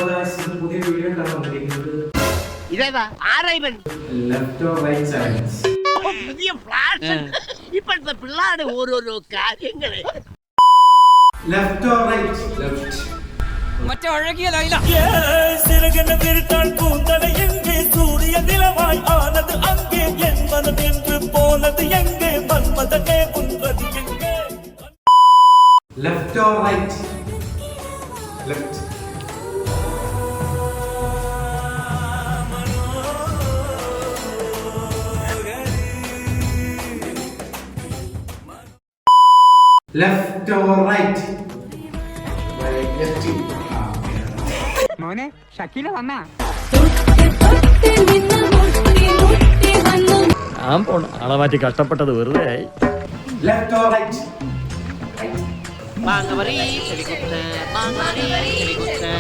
പുതിയ വീഡിയോ വന്നിരിക്കുന്നത് left or right silence. പുതിയ ഫ്ലാഷ് ഇപ്പോഴത്തെ പിള്ളേരുടെ ഓരോരോ കാര്യങ്ങള്. Left or right? ലെഫ്റ്റ്. മറ്റേ ഒഴകിയ ലൈല சிறகன விருட்டான் கூந்தலை எங்கே சூரிய நிலவாய் ஆனது அங்கே என் மனம் என்று போனது எங்கே மன்மதனே உன்றது எங்கே? Left or right? Left. Left or right? Left. മോനെ ഷക്കീല വന്നാ ഞാൻ പോണ ആളെ മാറ്റി കഷ്ടപ്പെട്ടത് വെറുതെ ആയി. Left or right? മാങ്ങ മറി ചെവികുത്ത് മാങ്ങ മറി ചെവികുത്ത്